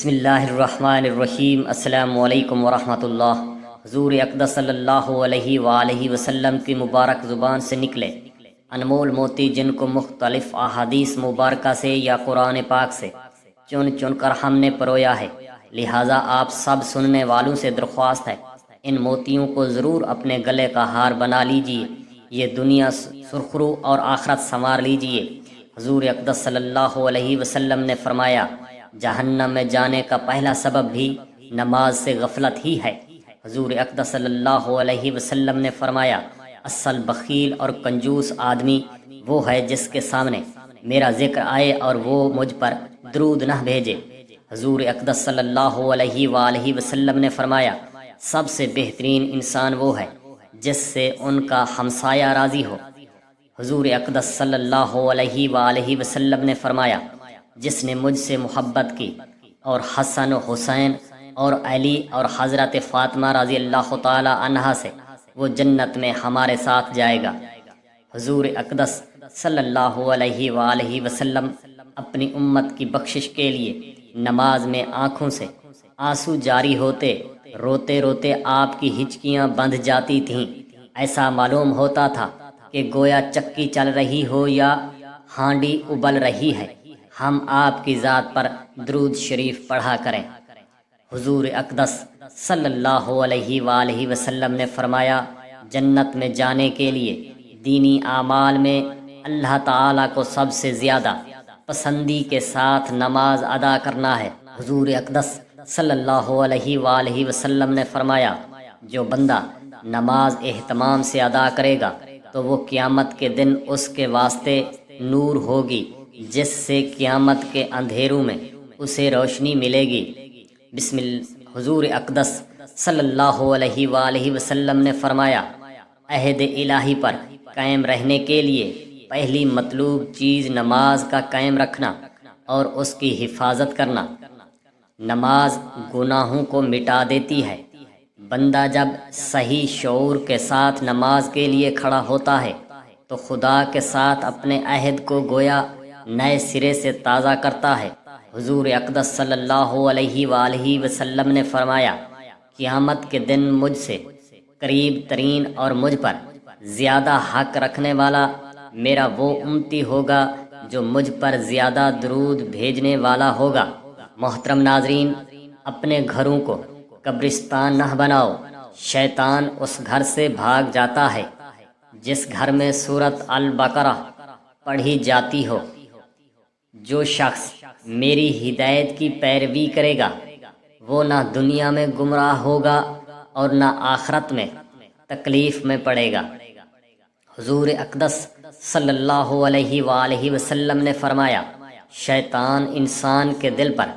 بسم اللہ الرحمن الرحیم۔ السلام علیکم ورحمۃ اللہ۔ حضور اقدس صلی اللہ علیہ وآلہ وسلم کی مبارک زبان سے نکلے انمول موتی، جن کو مختلف احادیث مبارکہ سے یا قرآن پاک سے چن چن کر ہم نے پرویا ہے، لہٰذا آپ سب سننے والوں سے درخواست ہے ان موتیوں کو ضرور اپنے گلے کا ہار بنا لیجئے، یہ دنیا سرخرو اور آخرت سنوار لیجئے۔ حضور اقدس صلی اللہ علیہ وسلم نے فرمایا، جہنم میں جانے کا پہلا سبب بھی نماز سے غفلت ہی ہے۔ حضور اقدس صلی اللہ علیہ وسلم نے فرمایا، اصل بخیل اور کنجوس آدمی وہ ہے جس کے سامنے میرا ذکر آئے اور وہ مجھ پر درود نہ بھیجے۔ حضور اقدس صلی اللہ علیہ وآلہ وسلم نے فرمایا، سب سے بہترین انسان وہ ہے جس سے ان کا ہمسایہ راضی ہو۔ حضور اقدس صلی اللہ علیہ وآلہ وسلم نے فرمایا، جس نے مجھ سے محبت کی اور حسن و حسین اور علی اور حضرت فاطمہ رضی اللہ تعالی عنہا سے، وہ جنت میں ہمارے ساتھ جائے گا۔ حضور اقدس صلی اللہ علیہ وآلہ وسلم اپنی امت کی بخشش کے لیے نماز میں آنکھوں سے آنسو جاری ہوتے، روتے روتے آپ کی ہچکیاں بندھ جاتی تھیں۔ ایسا معلوم ہوتا تھا کہ گویا چکی چل رہی ہو یا ہانڈی ابل رہی ہے۔ ہم آپ کی ذات پر درود شریف پڑھا کریں۔ حضور اقدس صلی اللہ علیہ وآلہ وسلم نے فرمایا، جنت میں جانے کے لیے دینی اعمال میں اللہ تعالیٰ کو سب سے زیادہ پسندی کے ساتھ نماز ادا کرنا ہے۔ حضور اقدس صلی اللہ علیہ وآلہ وسلم نے فرمایا، جو بندہ نماز اہتمام سے ادا کرے گا تو وہ قیامت کے دن اس کے واسطے نور ہوگی، جس سے قیامت کے اندھیروں میں اسے روشنی ملے گی۔ حضور اقدس صلی اللہ علیہ وآلہ وسلم نے فرمایا، عہد الہی پر قائم رہنے کے لیے پہلی مطلوب چیز نماز کا قائم رکھنا اور اس کی حفاظت کرنا۔ نماز گناہوں کو مٹا دیتی ہے۔ بندہ جب صحیح شعور کے ساتھ نماز کے لیے کھڑا ہوتا ہے تو خدا کے ساتھ اپنے عہد کو گویا نئے سرے سے تازہ کرتا ہے۔ حضور اقدس صلی اللہ علیہ وآلہ وسلم نے فرمایا، قیامت کے دن مجھ سے قریب ترین اور مجھ پر زیادہ حق رکھنے والا میرا وہ امتی ہوگا جو مجھ پر زیادہ درود بھیجنے والا ہوگا۔ محترم ناظرین، اپنے گھروں کو قبرستان نہ بناؤ، شیطان اس گھر سے بھاگ جاتا ہے جس گھر میں سورۃ البقرہ پڑھی جاتی ہو۔ جو شخص میری ہدایت کی پیروی کرے گا وہ نہ دنیا میں گمراہ ہوگا اور نہ آخرت میں تکلیف میں پڑے گا۔ حضور اقدس صلی اللہ علیہ وآلہ وسلم نے فرمایا، شیطان انسان کے دل پر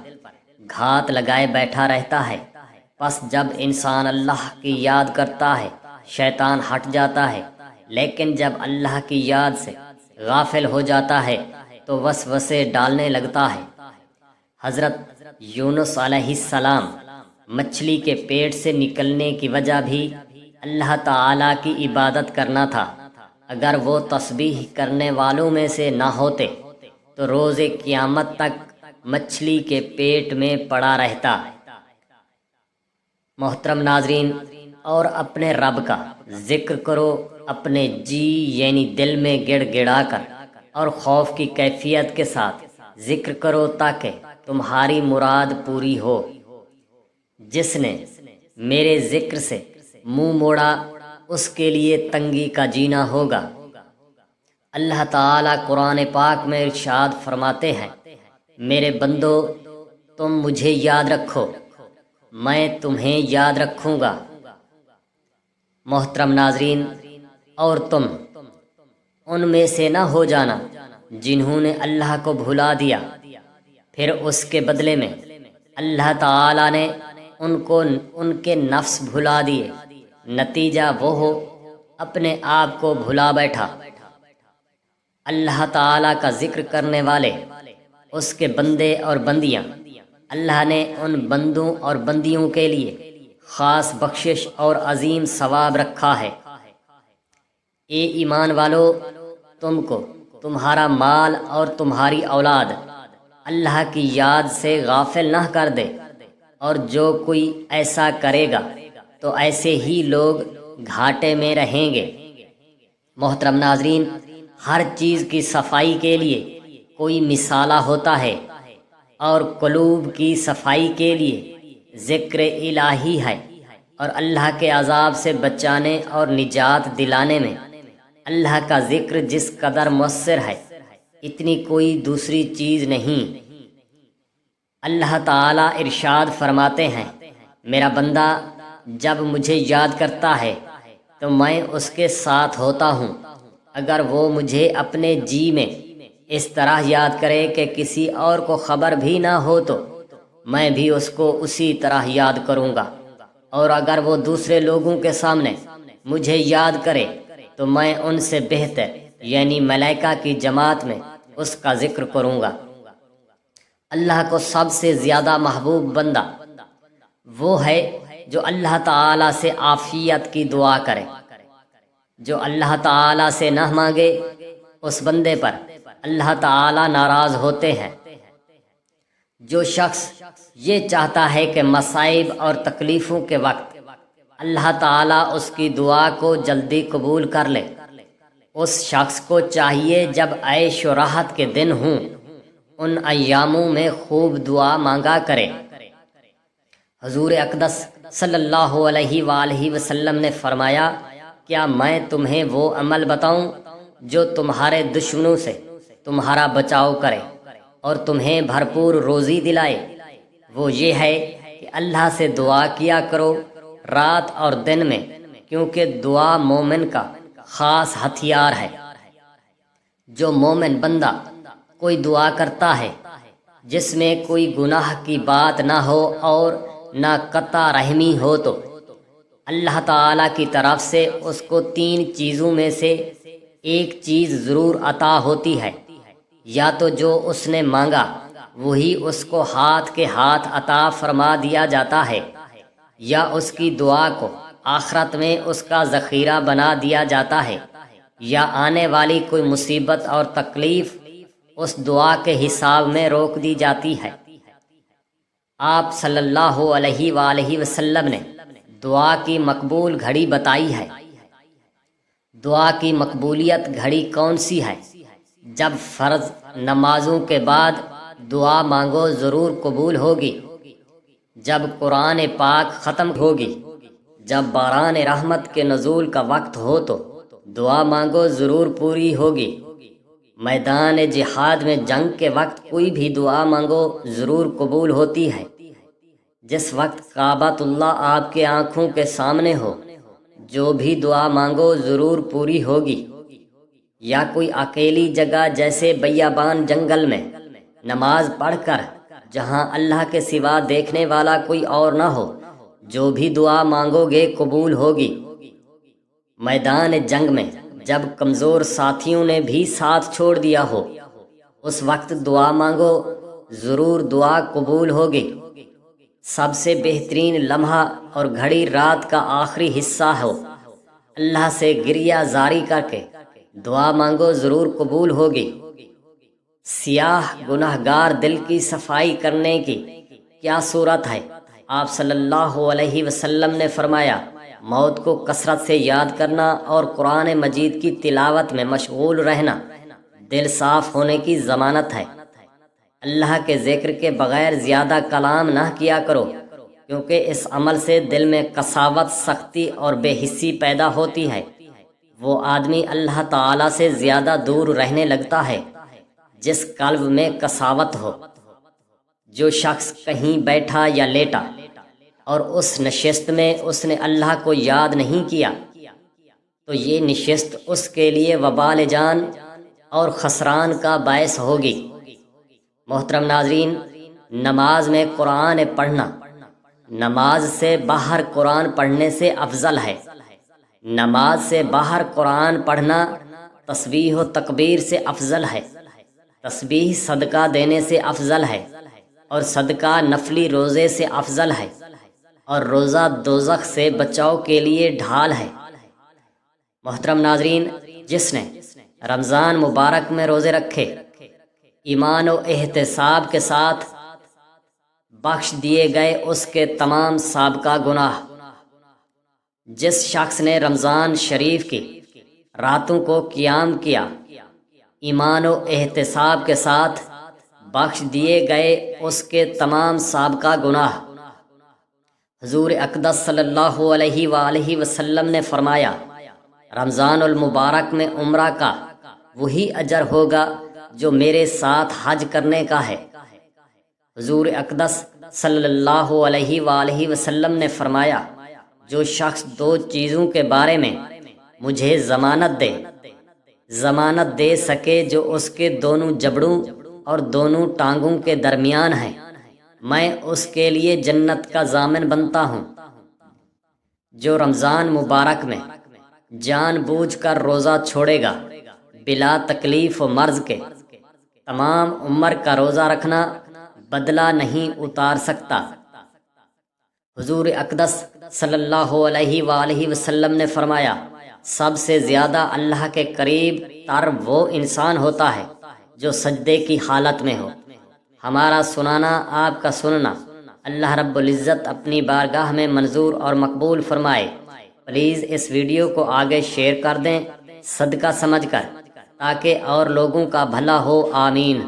گھات لگائے بیٹھا رہتا ہے، پس جب انسان اللہ کی یاد کرتا ہے شیطان ہٹ جاتا ہے، لیکن جب اللہ کی یاد سے غافل ہو جاتا ہے تو وسوسے ڈالنے لگتا ہے۔ حضرت یونس علیہ السلام مچھلی کے پیٹ سے نکلنے کی وجہ بھی اللہ تعالیٰ کی عبادت کرنا تھا۔ اگر وہ تسبیح کرنے والوں میں سے نہ ہوتے تو روز قیامت تک مچھلی کے پیٹ میں پڑا رہتا۔ محترم ناظرین، اور اپنے رب کا ذکر کرو اپنے جی یعنی دل میں گڑ گڑا کر اور خوف کی کیفیت کے ساتھ ذکر کرو تاکہ تمہاری مراد پوری ہو۔ جس نے میرے ذکر سے منہ موڑا اس کے لیے تنگی کا جینا ہوگا۔ اللہ تعالیٰ قرآن پاک میں ارشاد فرماتے ہیں، میرے بندو تم مجھے یاد رکھو، میں تمہیں یاد رکھوں گا۔ محترم ناظرین، اور تم ان میں سے نہ ہو جانا جنہوں نے اللہ کو بھلا دیا، پھر اس کے بدلے میں اللہ تعالیٰ نے ان کو ان کے نفس بھلا دیے، نتیجہ وہ ہو اپنے آپ کو بھلا بیٹھا۔ اللہ تعالیٰ کا ذکر کرنے والے اس کے بندے اور بندیاں، اللہ نے ان بندوں اور بندیوں کے لیے خاص بخشش اور عظیم ثواب رکھا ہے۔ اے ایمان والو، تم کو تمہارا مال اور تمہاری اولاد اللہ کی یاد سے غافل نہ کر دے، اور جو کوئی ایسا کرے گا تو ایسے ہی لوگ گھاٹے میں رہیں گے۔ محترم ناظرین، ہر چیز کی صفائی کے لیے کوئی مثالہ ہوتا ہے، اور قلوب کی صفائی کے لیے ذکر الہی ہے، اور اللہ کے عذاب سے بچانے اور نجات دلانے میں اللہ کا ذکر جس قدر مؤثر ہے اتنی کوئی دوسری چیز نہیں۔ اللہ تعالیٰ ارشاد فرماتے ہیں، میرا بندہ جب مجھے یاد کرتا ہے تو میں اس کے ساتھ ہوتا ہوں۔ اگر وہ مجھے اپنے جی میں اس طرح یاد کرے کہ کسی اور کو خبر بھی نہ ہو تو میں بھی اس کو اسی طرح یاد کروں گا، اور اگر وہ دوسرے لوگوں کے سامنے مجھے یاد کرے تو میں ان سے بہتر یعنی ملائکہ کی جماعت میں اس کا ذکر کروں گا۔ اللہ کو سب سے زیادہ محبوب بندہ وہ ہے جو اللہ تعالیٰ سے عافیت کی دعا کرے۔ جو اللہ تعالیٰ سے نہ مانگے اس بندے پر اللہ تعالیٰ ناراض ہوتے ہیں۔ جو شخص یہ چاہتا ہے کہ مصائب اور تکلیفوں کے وقت اللہ تعالیٰ اس کی دعا کو جلدی قبول کر لے، اس شخص کو چاہیے جب عیش و راحت کے دن ہوں ان ایاموں میں خوب دعا مانگا کرے۔ حضور اقدس صلی اللہ علیہ وآلہ وسلم نے فرمایا، کیا میں تمہیں وہ عمل بتاؤں جو تمہارے دشمنوں سے تمہارا بچاؤ کرے اور تمہیں بھرپور روزی دلائے؟ وہ یہ ہے کہ اللہ سے دعا کیا کرو رات اور دن میں، کیونکہ دعا مومن کا خاص ہتھیار ہے۔ جو مومن بندہ کوئی دعا کرتا ہے جس میں کوئی گناہ کی بات نہ ہو اور نہ قطع رحمی ہو تو اللہ تعالیٰ کی طرف سے اس کو 3 چیزوں میں سے ایک چیز ضرور عطا ہوتی ہے۔ یا تو جو اس نے مانگا وہی اس کو ہاتھ کے ہاتھ عطا فرما دیا جاتا ہے، یا اس کی دعا کو آخرت میں اس کا ذخیرہ بنا دیا جاتا ہے، یا آنے والی کوئی مصیبت اور تکلیف اس دعا کے حساب میں روک دی جاتی ہے۔ آپ صلی اللہ علیہ وآلہ وسلم نے دعا کی مقبول گھڑی بتائی ہے۔ دعا کی مقبولیت گھڑی کون سی ہے؟ جب فرض نمازوں کے بعد دعا مانگو ضرور قبول ہوگی، جب قرآن پاک ختم ہوگی، جب باران رحمت کے نزول کا وقت ہو تو دعا مانگو ضرور پوری ہوگی، میدان جہاد میں جنگ کے وقت کوئی بھی دعا مانگو ضرور قبول ہوتی ہے، جس وقت کعبۃ اللہ آپ کے آنکھوں کے سامنے ہو جو بھی دعا مانگو ضرور پوری ہوگی، یا کوئی اکیلی جگہ جیسے بیابان جنگل میں نماز پڑھ کر جہاں اللہ کے سوا دیکھنے والا کوئی اور نہ ہو جو بھی دعا مانگو گے قبول ہوگی۔ میدان جنگ میں جب کمزور ساتھیوں نے بھی ساتھ چھوڑ دیا ہو اس وقت دعا مانگو ضرور دعا قبول ہوگی۔ سب سے بہترین لمحہ اور گھڑی رات کا آخری حصہ ہو، اللہ سے گریہ زاری کر کے دعا مانگو ضرور قبول ہوگی۔ سیاہ گناہگار دل کی صفائی کرنے کی کیا صورت ہے؟ آپ صلی اللہ علیہ وسلم نے فرمایا، موت کو کثرت سے یاد کرنا اور قرآن مجید کی تلاوت میں مشغول رہنا دل صاف ہونے کی ضمانت ہے۔ اللہ کے ذکر کے بغیر زیادہ کلام نہ کیا کرو، کیونکہ اس عمل سے دل میں قساوت، سختی اور بے حسی پیدا ہوتی ہے۔ وہ آدمی اللہ تعالیٰ سے زیادہ دور رہنے لگتا ہے جس قلب میں قساوت ہو۔ جو شخص کہیں بیٹھا یا لیٹا اور اس نشست میں اس نے اللہ کو یاد نہیں کیا تو یہ نشست اس کے لیے وبال جان اور خسران کا باعث ہوگی۔ محترم ناظرین، نماز میں قرآن پڑھنا نماز سے باہر قرآن پڑھنے سے افضل ہے۔ نماز سے باہر قرآن پڑھنا تسبیح و تکبیر سے افضل ہے، تسبیح صدقہ دینے سے افضل ہے، اور صدقہ نفلی روزے سے افضل ہے، اور روزہ دوزخ سے بچاؤ کے لیے ڈھال ہے۔ محترم ناظرین، جس نے رمضان مبارک میں روزے رکھے، ایمان و احتساب کے ساتھ بخش دیے گئے اس کے تمام سابقہ گناہ۔ جس شخص نے رمضان شریف کی راتوں کو قیام کیا، ایمان و احتساب کے ساتھ بخش دیے گئے اس کے تمام سابقہ گناہ۔ حضور اقدس صلی اللہ علیہ وآلہ وسلم نے فرمایا، رمضان المبارک میں عمرہ کا وہی اجر ہوگا جو میرے ساتھ حج کرنے کا ہے۔ حضور اقدس صلی اللہ علیہ وآلہ وسلم نے فرمایا، جو شخص دو چیزوں کے بارے میں مجھے ضمانت دے سکے جو اس کے دونوں جبڑوں اور دونوں ٹانگوں کے درمیان ہیں، میں اس کے لیے جنت کا ضامن بنتا ہوں۔ جو رمضان مبارک میں جان بوجھ کر روزہ چھوڑے گا بلا تکلیف و مرض کے، تمام عمر کا روزہ رکھنا بدلہ نہیں اتار سکتا۔ حضور اقدس صلی اللہ علیہ وآلہ وسلم نے فرمایا، سب سے زیادہ اللہ کے قریب تر وہ انسان ہوتا ہے جو سجدے کی حالت میں ہو۔ ہمارا سنانا، آپ کا سننا اللہ رب العزت اپنی بارگاہ میں منظور اور مقبول فرمائے۔ پلیز اس ویڈیو کو آگے شیئر کر دیں صدقہ سمجھ کر، تاکہ اور لوگوں کا بھلا ہو۔ آمین۔